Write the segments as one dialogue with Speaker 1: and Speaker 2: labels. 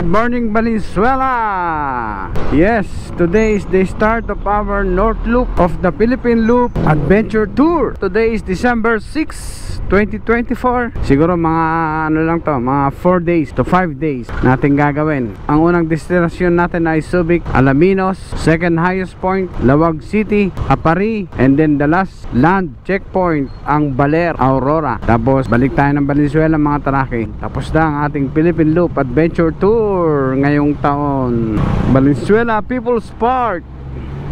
Speaker 1: morning, Valenzuela! Yes, today is the start of our North Loop of the Philippine Loop Adventure Tour. Today is December 6, 2024. Siguro mga ano lang to, mga 4 days to 5 days natin gagawin. Ang unang destination natin ay Subic, Alaminos. Second highest point, Lawag City, Apari. And then the last land checkpoint, ang Baler, Aurora. Tapos balik tayo ng Valenzuela mga taraki. Tapos na ang ating Philippine Loop Adventure Tour ngayong taon. Valenzuela People's Park,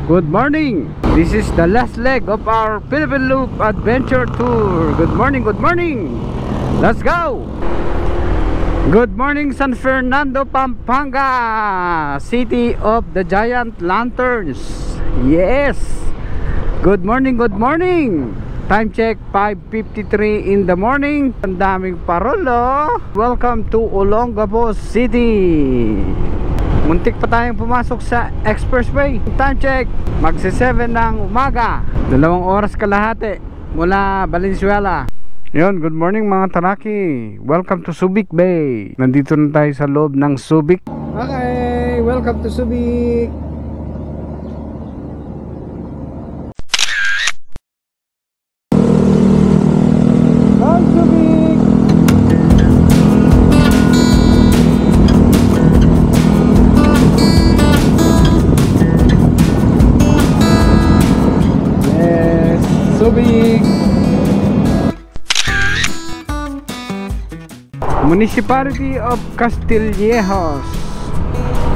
Speaker 1: good morning. This is the last leg of our Philippine Loop Adventure Tour. Good morning, good morning. Let's go. Good morning, San Fernando, Pampanga, city of the giant lanterns. Yes, good morning, good morning. Time check 5:53 in the morning. Ang daming parolo. Welcome to Olongapo City. Muntik pa tayong pumasok sa expressway. Time check magsi-7 ng umaga. 2 oras kalahati mula Valenzuela. Yun, good morning mga taraki. Welcome to Subic Bay. Nandito na tayo sa loob ng Subic. Okay, welcome to Subic. Municipality of Castillejos,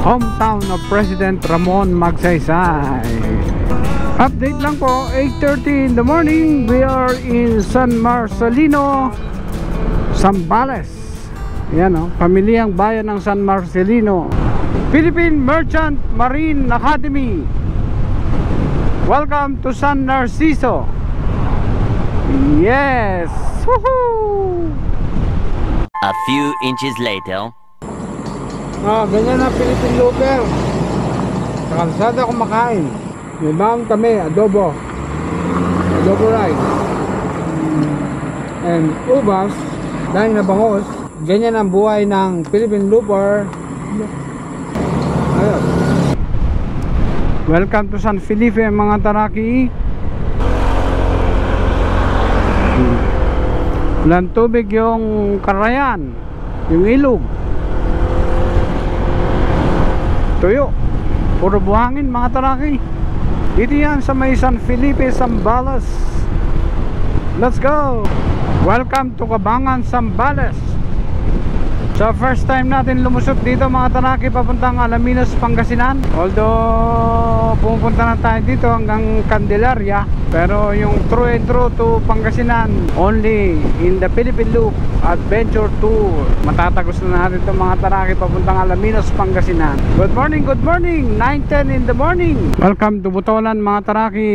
Speaker 1: hometown of President Ramon Magsaysay. Update lang po, 8:30 in the morning. We are in San Marcelino, Zambales. Yan o, pamilyang bayan ng San Marcelino. Philippine Merchant Marine Academy. Welcome to San Narciso. Yes. Woohoo!
Speaker 2: A few inches later.
Speaker 1: Ganyan na Philippine Looper. Sa kalsada kumakain. May bang kami, adobo rice and ubas dahil na bangos. Ganyan ang buhay ng Philippine Looper. Ayun. Welcome to San Felipe mga taraki. Walang tubig yung Karayan, yung ilog, tuyo, puro buhangin mga taraki. Dito yan sa may San Felipe, Zambales. Let's go. Welcome to Cabangan, Zambales. So first time natin lumusot dito mga taraki papuntang Alaminos, Pangasinan. Although pupunta na tayo dito hanggang Candelaria, pero yung true and true to Pangasinan only in the Philippine Loop Adventure Tour. Matatagos na natin itong mga taraki papuntang Alaminos, Pangasinan. Good morning, 9:10 in the morning. Welcome to Butolan mga taraki.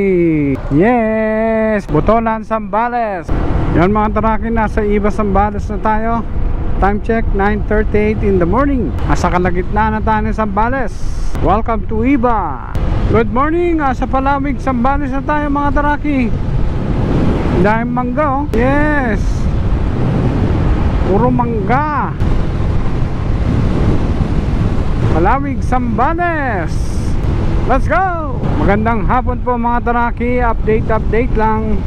Speaker 1: Yes, Butolan, Zambales. Yan mga taraki, nasa Iba, Zambales na tayo. Time check 9:38 in the morning. Nasa kalagitnaan na tayo ng Zambales. Welcome to Iba. Good morning, sa Palawig, Zambales na tayo mga taraki. Dahil mangga oh. Yes, puro mangga. Palawig, Zambales. Let's go. Magandang hapon po mga taraki. Update lang.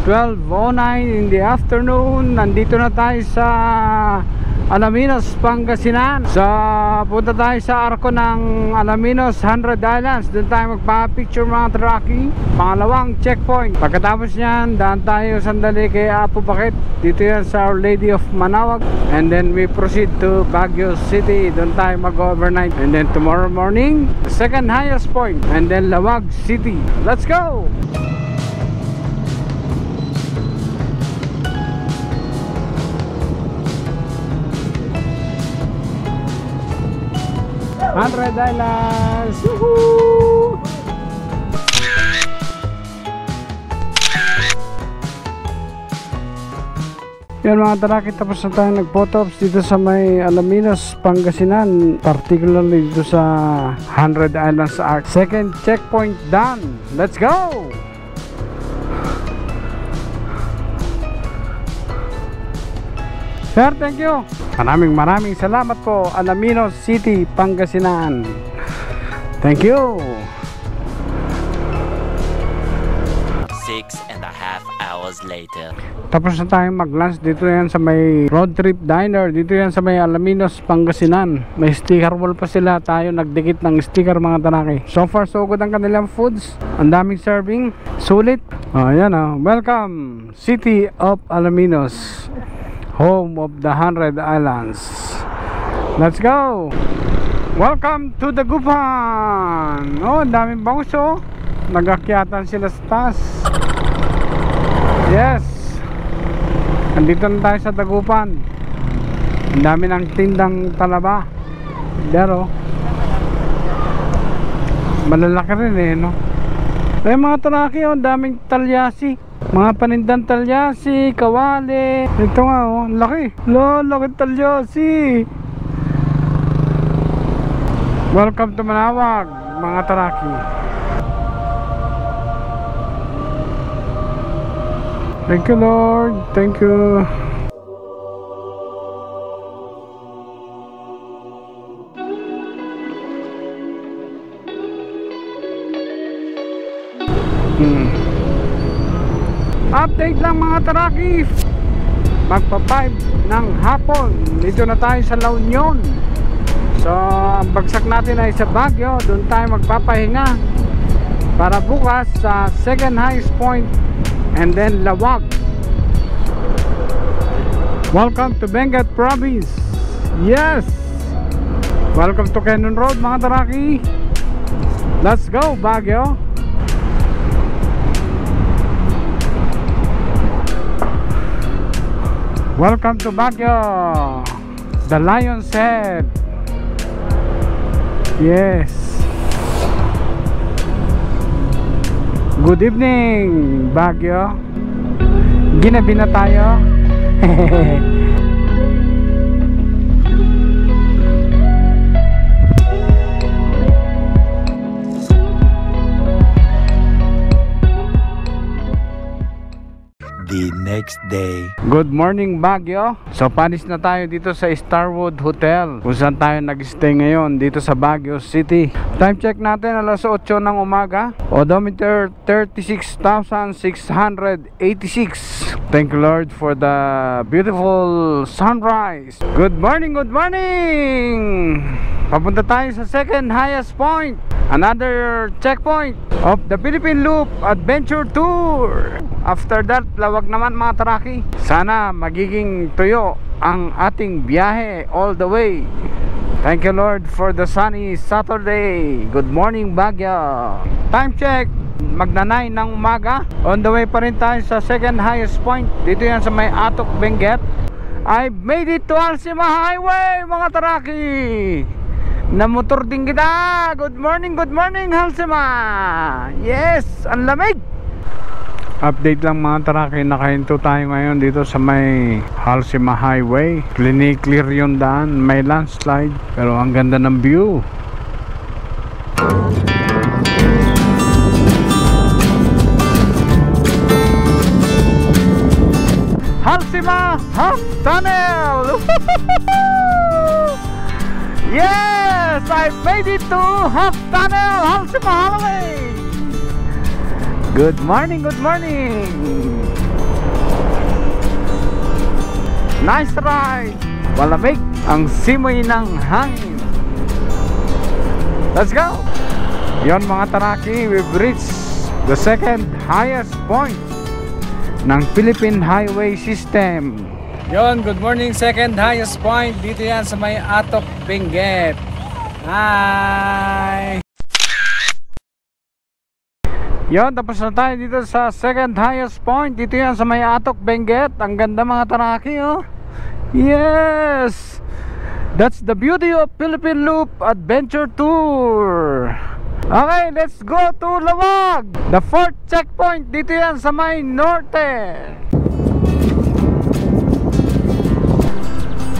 Speaker 1: 12:09 in the afternoon. Nandito na tayo sa Alaminos, Pangasinan. Punta tayo sa arko ng Alaminos 100 Islands. Doon tayo magpa-picture mga traki. Pangalawang checkpoint. Pagkatapos nyan, daan tayo sandali kay Apo Bakit. Dito yan sa Our Lady of Manaoag. And then we proceed to Baguio City. Doon tayo mag-overnight. And then tomorrow morning, the second highest point. And then Lawag City. Let's go! 100 Islands! Woohoo! Yan mga taraki, tapos na tayo nag-photops dito sa may Alaminos, Pangasinan, particularly dito sa 100 Islands Arc. Second checkpoint done. Let's go! Sir, thank you. Maraming salamat po. Alaminos City, Pangasinan. Thank you.
Speaker 2: 6.5 hours later.
Speaker 1: Tapos na tayong mag-lunch. Dito yan sa may road trip diner. Dito yan sa may Alaminos, Pangasinan. May sticker wall pa sila. Tayo nagdikit ng sticker, mga tanaki. So far so good ang kanilang foods. Ang daming serving. Sulit. Ayan welcome City of Alaminos, home of the 100 Islands. Let's go. Welcome to the Gupan. Oh, ang daming bangso. Nagakyatan sila sa taas. Yes. Andito na tayo sa Dagupan. Ang dami ng tindang talaba. Pero malalaki rin no. Ay mga taraki, ang daming talyasi. Mga panindang talyasi, kawali. Ito nga laki. Laki talyasi. Welcome to Manawag, mga taraki. Thank you, Lord. Thank you. Update lang, mga taraki. Magpa 5 ng hapon. Dito na tayo sa La Union. So ang bagsak natin ay sa Baguio. Doon tayo magpapahinga para bukas sa second highest point and then Lawag. Welcome to Benguet Province. Yes. Welcome to Cannon Road, mga taraki. Let's go Baguio. Welcome to Baguio, the Lion's Head. Yes. Good evening Baguio. Ginabi na tayo.
Speaker 3: The next day.
Speaker 1: Good morning Baguio. So panis na tayo dito sa Starwood Hotel, kung saan tayo nag-stay ngayon dito sa Baguio City. Time check natin alas 8 ng umaga. Odometer 36,686. Thank you Lord for the beautiful sunrise. Good morning, good morning. Papunta tayo sa second highest point, another checkpoint of the Philippine Loop Adventure Tour. After that, lawag naman mga taraki. Sana magiging tuyo ang ating biyahe all the way. Thank you Lord for the sunny Saturday. Good morning Baguio. Time check, magna-9 ng umaga. On the way pa rin tayo sa second highest point. Dito yan sa may Atok, Benguet. I made it to Alcima Highway, mga taraki. Namotor din kita. Good morning Alcima. Yes, ang lamig. Update lang mga taraki, nakahinto tayo ngayon dito sa may Alcima Highway. Clear yung daan, may landslide, pero ang ganda ng view. Alcima Half Tunnel. Yes, I made it to Half Tunnel, Alcima Highway. Good morning, good morning. Nice ride. Malamig ang simoy ng hangin. Let's go. Yon mga taraki, we've reached the second highest point ng Philippine Highway System. Yon, good morning, second highest point. Dito yan sa may Atok, Benguet. Hi. Yon, tapos na tayo dito sa second highest point. Dito yan sa may Atok, Benguet. Ang ganda mga taraki, oh. Yes, that's the beauty of Philippine Loop Adventure Tour. Okay, let's go to Lawag, the fourth checkpoint. Dito yan sa may Norte.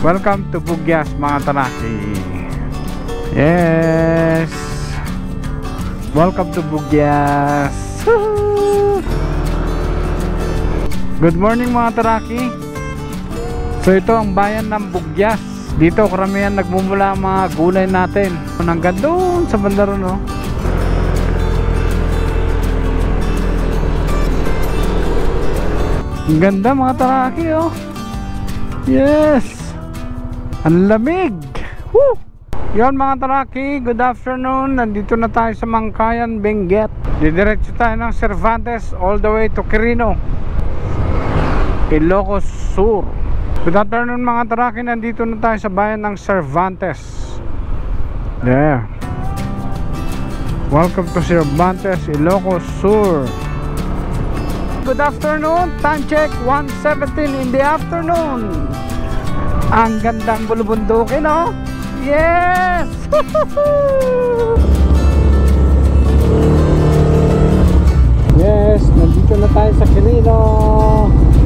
Speaker 1: Welcome to Bugyas, mga taraki. Yes, welcome to Bugyas. Good morning mga taraki. So ito ang bayan ng Bugyas. Dito karamihan nagmumula ang mga gulay natin. Hanggang doon sa banda ron, no? Ang ganda mga taraki, oh. Yes. Ang lamig. Woo! Yon mga taraki, good afternoon. Nandito na tayo sa Mangkayan, Benguet. Didiretso tayo ng Cervantes all the way to Quirino, Ilocos Sur. Good afternoon mga taraki, nandito na tayo sa bayan ng Cervantes. There. Welcome to Cervantes, Ilocos Sur. Good afternoon, time check 1:17 in the afternoon. Ang gandang bulubundukin, no? Yes! Yes, nandito na tayo sa Quirino,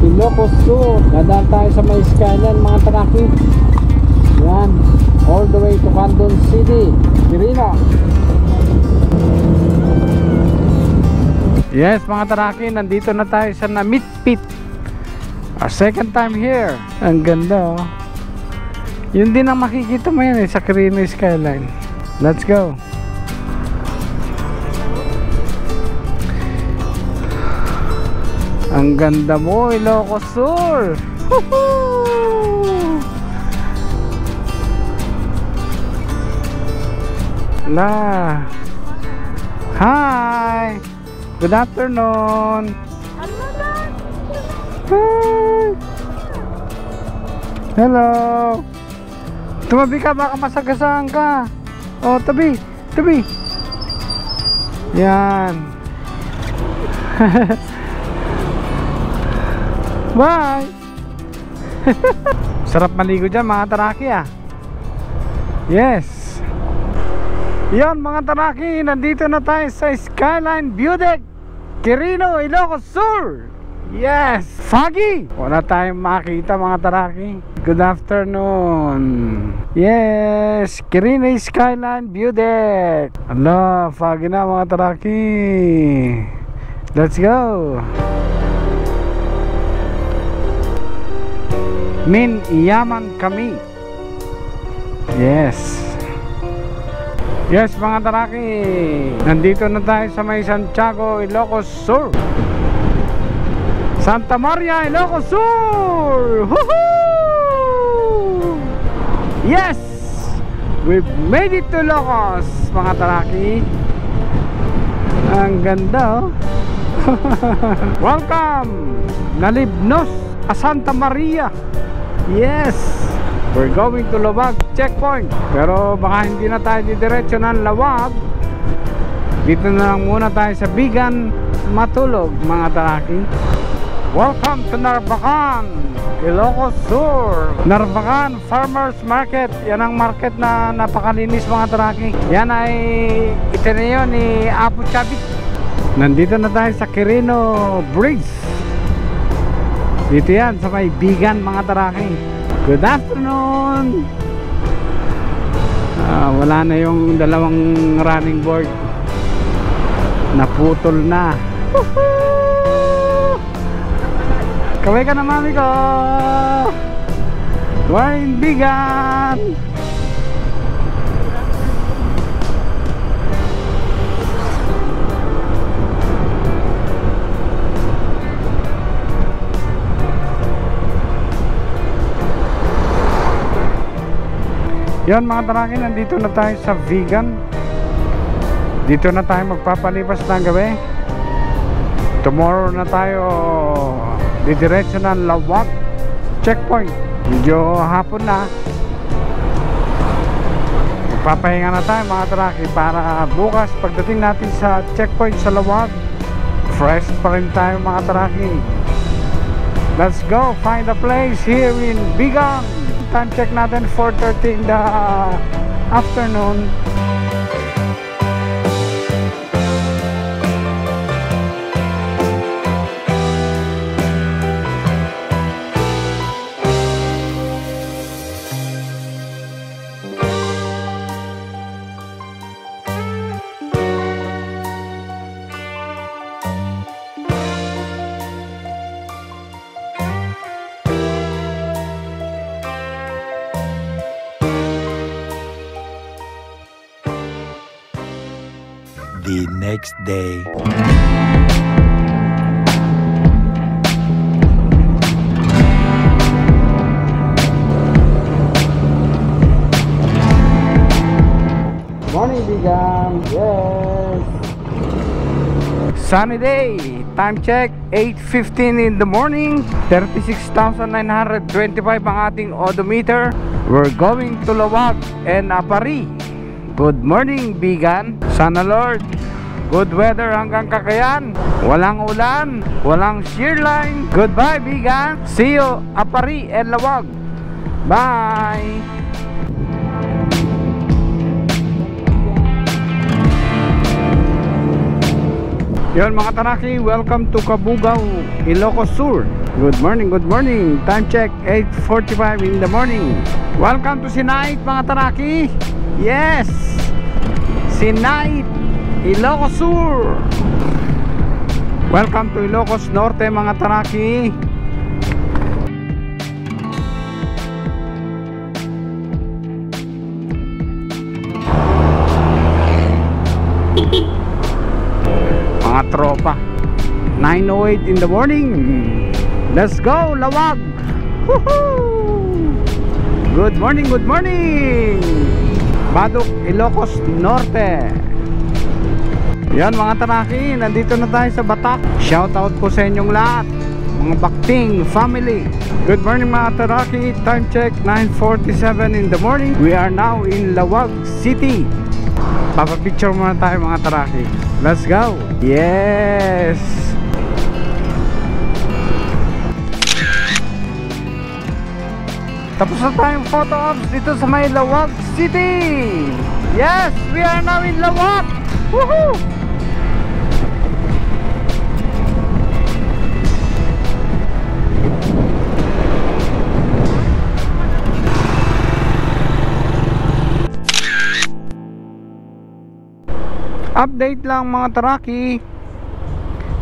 Speaker 1: Ilocos Sur. Dadaan tayo sa may skyline mga taraki. Yan, all the way to Candon City, Quirino. Yes mga taraki, nandito na tayo sa Namitpit. Our second time here. Ang ganda, oh. Yun din ang makikita mo yan, sa Quirino skyline. Let's go. Ang ganda mo, Ilocos Sur. La. Hi. Good afternoon. Hi. Hello. Tumabi ka, baka masagasaan ka. Oh, tabi. Tabi. Yan. Bye. Sarap maligo dyan mga taraki, ah. Yes. Yan mga taraki, nandito na tayo sa Skyline View Deck, Quirino, Ilocos Sur. Yes, foggy. Wala tayong makita mga taraki. Good afternoon. Yes, Quirino Skyline View Deck. Ala, foggy na mga taraki. Let's go. Min iyaman kami. Yes. Yes mga taraki, nandito na tayo sa may Santiago, Ilocos Sur. Santa Maria, Ilocos Sur. Woohoo! Yes! We've made it to Ilocos mga taraki. Ang ganda, oh. Welcome Nalibnos a Santa Maria. Yes, we're going to Lawag checkpoint. Pero baka hindi na tayo didiretso ng Lawag. Dito na lang muna tayo sa Bigan matulog mga taraki. Welcome to Narvacan, Ilocos Sur. Narvacan Farmers Market. Yan ang market na napakalinis mga taraki. Yan ay itinayo ni Apo Chavit. Nandito na tayo sa Quirino Bridge. Dito yan sa may Bigan mga taraki. Good afternoon. Wala na yung dalawang running board. Naputol na. Kaway ka na mami ko. We're in Bigan. Yan mga taraki, nandito na tayo sa Vegan. Dito na tayo magpapalipas ng gabi. Tomorrow na tayo didiretso ng Lawag checkpoint. Medyo hapon na. Magpapahinga na tayo mga taraki para bukas pagdating natin sa checkpoint sa Lawag, fresh pa rin tayo mga taraki. Let's go find a place here in Bigan. Time check natin 4:30 in the afternoon.
Speaker 3: The next day.
Speaker 1: Morning, Bigan. Yes. Sunny day. Time check, 8:15 in the morning. 36,925 ang ating odometer. We're going to Lawag and Apari. Good morning, Bigan. Sana Lord, good weather hanggang Cagayan. Walang ulan, walang shear line. Goodbye, Bigan. See you, Apari and Lawag. Bye. Yon mga Taraki, welcome to Cabugao, Ilocos Sur. Good morning, good morning. Time check, 8:45 in the morning. Welcome to Sinait mga Taraki. Yes, Sinait, Ilocos Sur. Welcome to Ilocos Norte mga Taraki. Mga tropa, 9:08 in the morning. Let's go Lawag. Woohoo! Good morning, good morning, Baduk, Ilocos Norte. Yan mga Taraki, nandito na tayo sa Batak. Shout out po sa inyong lahat, mga Bakting family. Good morning mga Taraki. Time check, 9:47 in the morning. We are now in Lawag City. Papapicture muna tayo mga Taraki. Let's go. Yes. Tapos na tayong photo ops dito sa may Lawag City. Yes, we are now in Lawag. Woohoo! Update lang mga Taraki.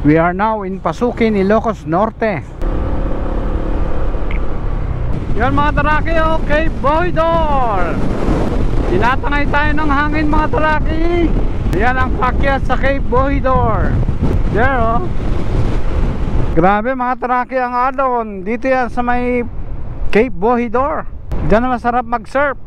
Speaker 1: We are now in Pasukin, Ilocos Norte. Yan mga Taraki, okay, Boydor. Tinatangay tayo ng hangin mga Taraki. Yan ang pakyat sa Cape Boydor. There oh. Grabe mga Taraki ang alon. Dito yan sa may Cape Boydor. Diyan na masarap mag-surf.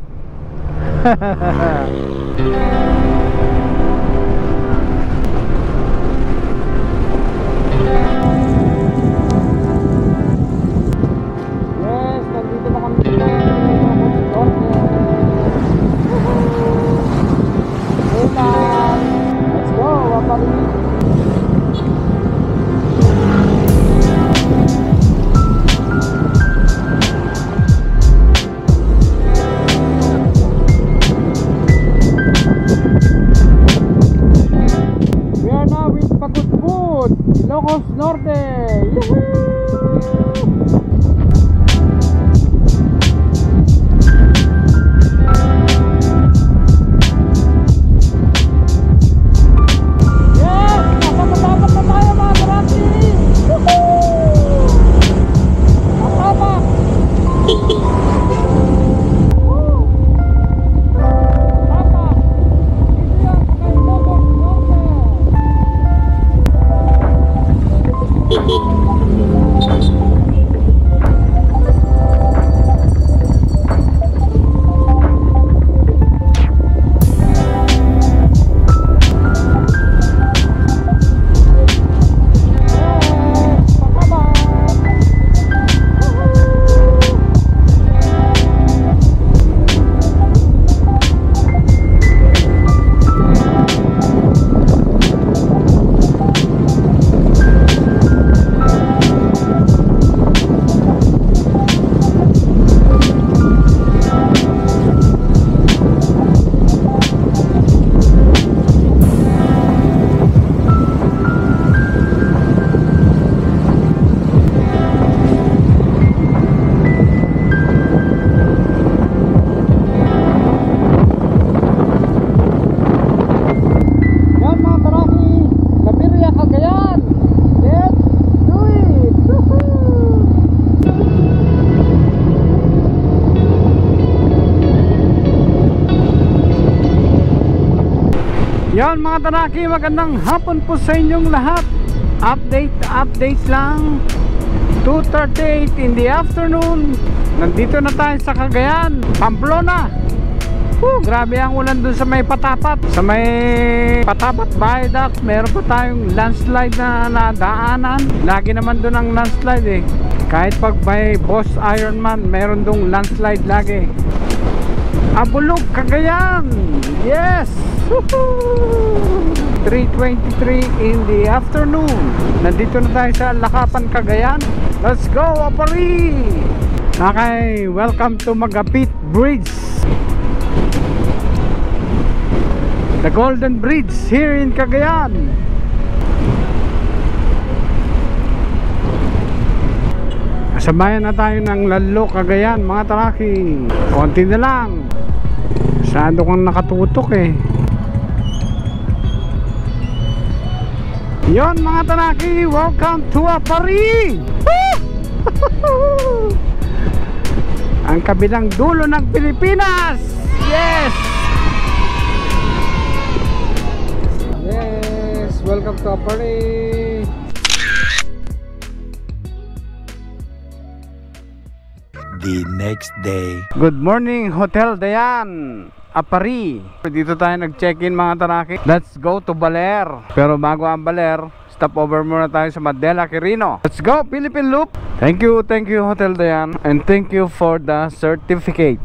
Speaker 1: Ilocos Norte. mga Tanaki, magandang hapon po sa inyong lahat. Update lang. 2:38 in the afternoon. Nandito na tayo sa Cagayan, Pamplona. Grabe ang ulan dun sa may Patapat. Sa may Patapat Viaduct, meron pa tayong landslide na nadaanan. Lagi naman dun ang landslide eh. Kahit pag may Boss Ironman, meron dong landslide lagi. Abulog, Cagayan. Yes. 3:23 in the afternoon. Nandito na tayo sa Lakapan, Cagayan. Let's go, Apari. Okay, welcome to Magapit Bridge, the Golden Bridge here in Cagayan. Kasabayan na tayo ng Lalo, Cagayan, mga Tanaki. Konti na lang. Masyado kang nakatutok eh. Yon mga Tanaki, welcome to Apari. Ang kabilang dulo ng Pilipinas. Yes. Yes, welcome to Apari.
Speaker 3: The next day.
Speaker 1: Good morning, Hotel Dayan, Apari. Dito tayo nag-check-in mga Tanaki. Let's go to Baler. Pero bago ang Baler, stop over muna tayo sa Mandela Quirino. Let's go, Philippine Loop. Thank you Hotel Dayan, and thank you for the certificate.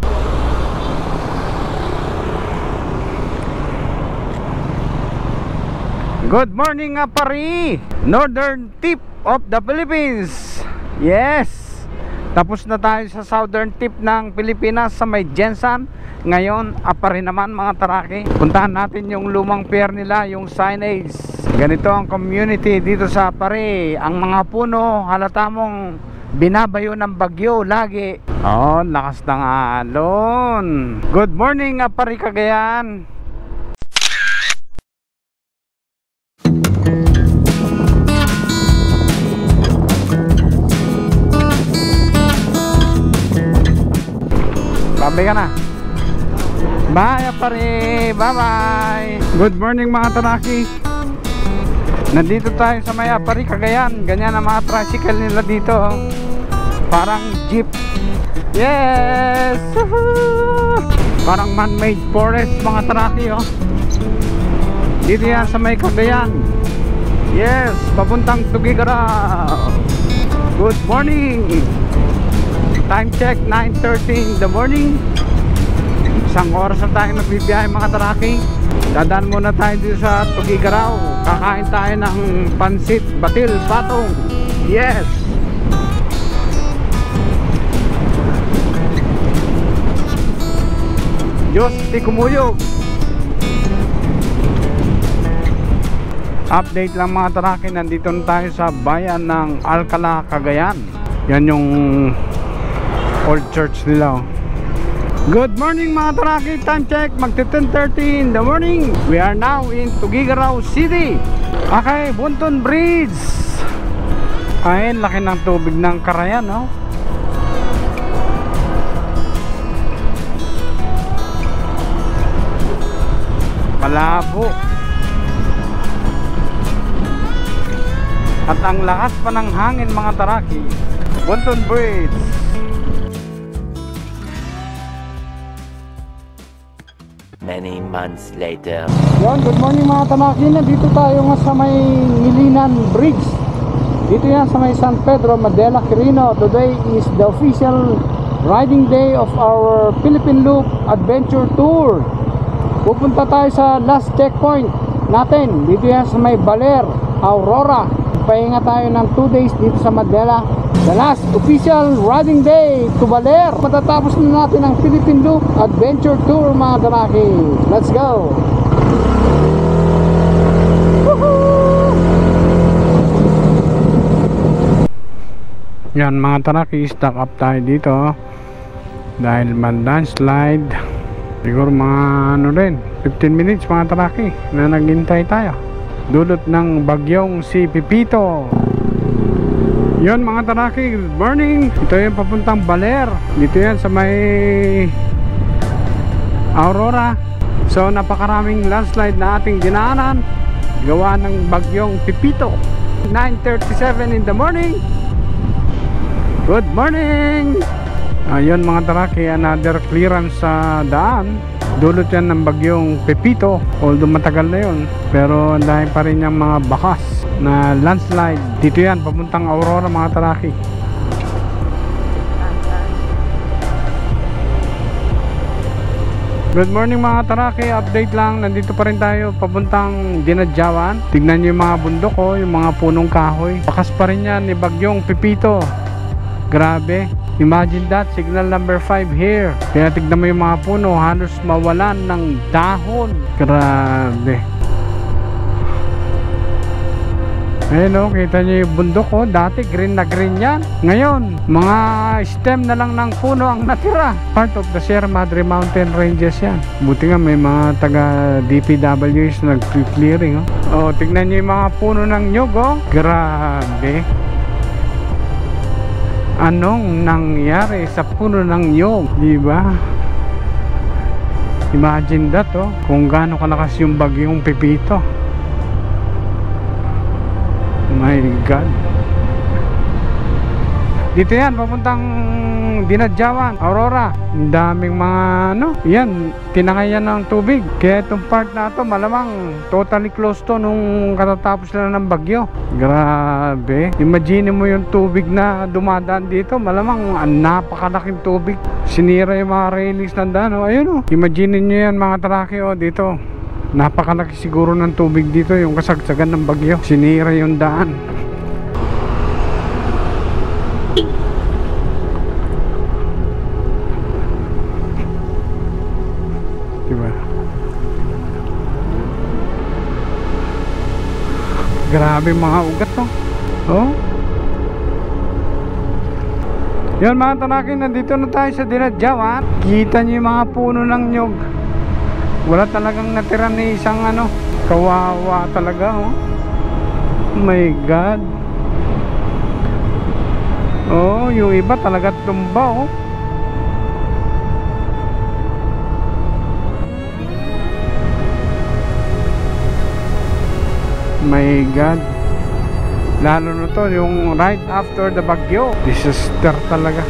Speaker 1: Good morning, Apari, northern tip of the Philippines. Yes. Tapos na tayo sa southern tip ng Pilipinas sa may Jensan. Ngayon, Apari naman mga Taraki. Puntahan natin yung lumang pier nila, yung signage. Ganito ang community dito sa Apari. Ang mga puno, halata mong binabayo ng bagyo lagi. Oh, lakas ng alon. Good morning, Apari, Cagayan. Babay ka na. Bye, Apari. Bye bye. Good morning mga Tanaki. Nandito tayo sa may Apari, Cagayan. Ganyan ang mga tricycle nila dito. Parang jeep. Yes. Parang man-made forest mga Tanaki oh. Dito yan sa may Cagayan. Yes, papuntang Tuguegarao. Good morning. Time check, 9:30 in the morning. Isang oras na tayo nagbibiyahe mga Taraki. Dadaan muna tayo dito sa Tuguegarao. Kakain tayo ng pansit, batil, patong. Yes. Diyos, di kumuyog. Update lang mga Taraki. Nandito na tayo sa bayan ng Alcala, Cagayan. Yan yung old church nila oh. Good morning mga Taraki. Time check, magti 10:30 in the morning. We are now in Tuguegarao City. Okay, Bunton Bridge. Ayun, laki ng tubig ng Carayan no? Malabo. At ang lakas pa ng hangin mga Taraki. Bunton Bridge.
Speaker 2: Many months later.
Speaker 1: Yan, good morning mga Tanaki. Dito tayo nga sa may Ngilinan Bridge. Dito yan sa may San Pedro, Mandela Quirino. Today is the official riding day of our Philippine Loop Adventure Tour. Pupunta tayo sa last checkpoint natin. Dito yan sa may Baler, Aurora. Pahinga tayo ng 2 days dito sa Mandela. The last official riding day to Baler. Matatapos na natin ang Philippine Loop Adventure Tour mga Tanaki. Let's go! Yan mga Tanaki, stock up tayo dito dahil landslide. Siguro mga ano rin 15 minutes mga Tanaki na naghintay tayo dulot ng bagyong si Pipito. Yun mga Tanaki, good morning. Ito yung papuntang Baler. Dito yan sa may Aurora. So napakaraming landslide na ating dinaanan gawa ng bagyong Pipito. 9:37 in the morning. Good morning. Ayun mga taraki, another clearance sa daan. Dulot yan ng bagyong Pepito. Although matagal na yun, pero dahil pa rin yung mga bakas na landslide. Dito yan, papuntang Aurora mga taraki. Good morning mga taraki, update lang. Nandito pa rin tayo papuntang Dinadjawan. Tignan nyo yung mga bundok ko, yung mga punong kahoy. Bakas pa rin yan ni bagyong Pepito. Grabe. Imagine that, signal number 5 here. Kaya tignan mo yung mga puno, halos mawalan ng dahon. Grabe. Ayun o, kita nyo yung bundok ko. Dati green na green yan. Ngayon, mga stem na lang ng puno ang natira. Part of the Sierra Madre Mountain Ranges yan. Buti nga may mga taga DPWs nag-clearing o. O, tignan nyo yung mga puno ng nyug o. Grabe. Anong nangyari sa puno ng nyog, di ba? Imagine that oh, kung gaano kalakas yung bagyong Pepito. My God. Dito yan, papuntang Dinadjawan, Aurora. Ang daming mga yan, tinangayan ng tubig. Kaya itong part na to malamang totally closed to nung katatapos lang ng bagyo. Grabe. Imagine mo yung tubig na dumadaan dito, malamang napakalaking tubig. Sinira yung mga railings ng daan. Ayun oh. Imagine nyo yan mga taraki dito. Napakalaki siguro ng tubig dito, yung kasagsagan ng bagyo. Sinira yung daan. Diba? Grabe mga ugat to. Oh. Yan mga tanakin, nandito na tayo sa Dinadjawan. Kita nyo yung mga puno ng nyog. Wala talagang natira ni isang kawawa talaga oh. My God. Oh, yung iba talaga tumba oh. My God. Lalo na to yung right after the bagyo. Disaster talaga.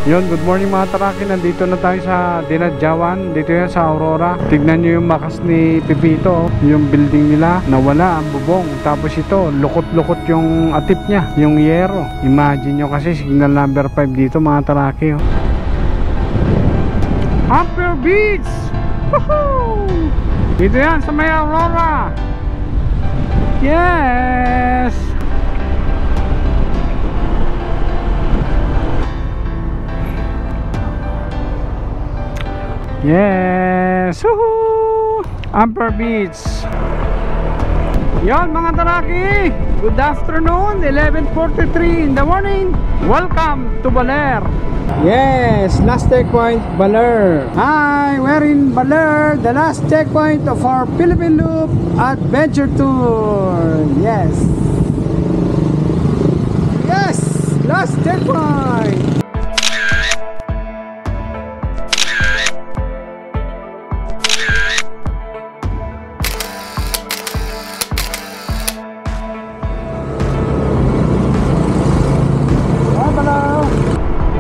Speaker 1: Yun, good morning mga taraki. Nandito na tayo sa Dinadjawan. Dito yan sa Aurora. Tignan nyo yung bakas ni Pepito. Yung building nila, nawala ang bubong. Tapos ito, lukot-lukot yung atip niya, yung yero. Imagine nyo kasi, signal number 5 dito mga taraki oh. Upper Beach! Woohoo! Dito yan sa may Aurora. Yes! Yes! Woohoo! Upper Beach. Yon mga taraki, good afternoon, 11:43 in the morning. Welcome to Baler. Yes, last checkpoint Baler. Hi, we're in Baler, the last checkpoint of our Philippine Loop Adventure Tour. Yes. Yes, last checkpoint.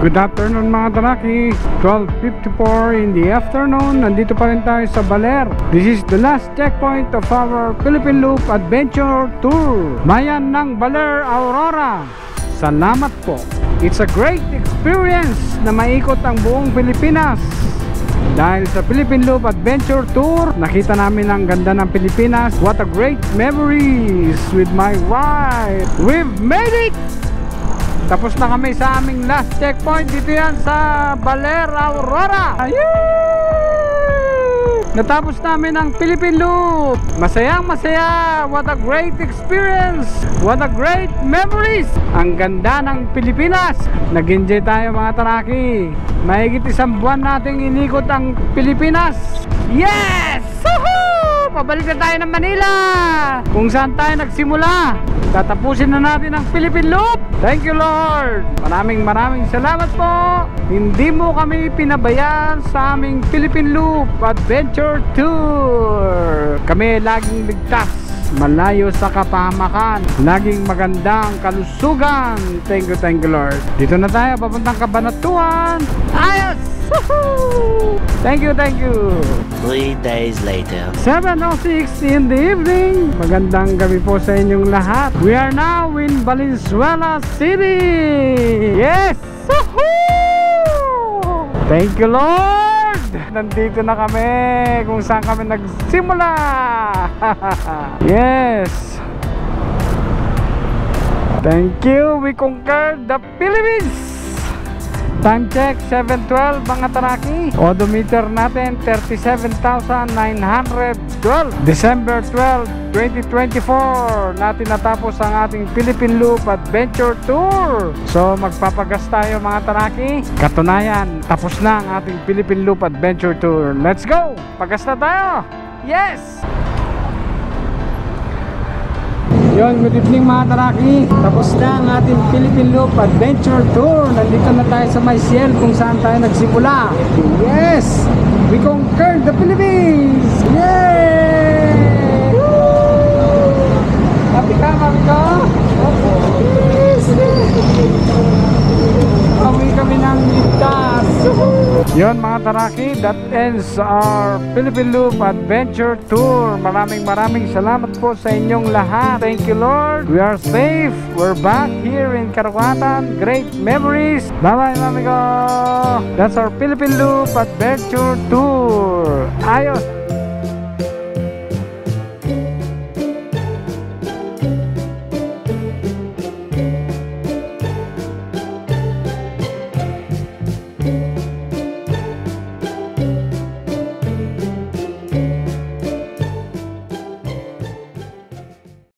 Speaker 1: Good afternoon mga taraki. 12:54 in the afternoon. Nandito pa rin tayo sa Baler. This is the last checkpoint of our Philippine Loop Adventure Tour. Bayan ng Baler, Aurora. Salamat po. It's a great experience na maikot ang buong Pilipinas. Dahil sa Philippine Loop Adventure Tour, nakita namin ang ganda ng Pilipinas. What a great memories with my wife. We've made it! Tapos na kami sa aming last checkpoint. Dito yan sa Baler, Aurora. Ayun! Natapos namin ang Philippine Loop. Masayang masaya. What a great experience. What a great memories. Ang ganda ng Pilipinas. Nag-enjoy tayo mga taraki. Mahigit 1 buwan nating inikot ang Pilipinas. Yes! Woohoo! pabalik na tayo ng Manila, kung saan tayo nagsimula. Tatapusin na natin ang Philippine Loop. Thank you, Lord. Maraming salamat po. Hindi mo kami pinabayaan sa aming Philippine Loop Adventure Tour. Kami laging ligtas, malayo sa kapahamakan, laging magandang kalusugan. Thank you, Lord. Dito na tayo, papuntang Cabanatuan. Ayos! Woohoo! Thank you.
Speaker 2: 3 days later.
Speaker 1: 7:06 in the evening. Magandang gabi po sa inyong lahat. We are now in Valenzuela City. Yes! Woohoo! Thank you, Lord! Nandito na kami kung saan kami nagsimula. Yes! Thank you. We conquered the Philippines. Time check 7:12 mga taraki. Odometer natin 37,912. December 12, 2024 natin natapos ang ating Philippine Loop Adventure Tour. So magpapagas tayo mga taraki. Katunayan, tapos na ang ating Philippine Loop Adventure Tour. Let's go! Pagas na tayo! Yes! Yon, good evening mga taraki. Tapos na ang ating Philippine Loop Adventure Tour. Nandito na tayo sa Maisiel kung saan tayo nagsimula. Yes! We conquered the Philippines! Yay! Woo! Happy ka, mami ko? Yes! Kami ng ligtas. Yon mga taraki, that ends our Philippine Loop Adventure Tour. Maraming salamat po sa inyong lahat. Thank you, Lord. We are safe. We're back here in Karawatan. Great memories. Bye-bye, mami ko. That's our Philippine Loop Adventure Tour. Ayos.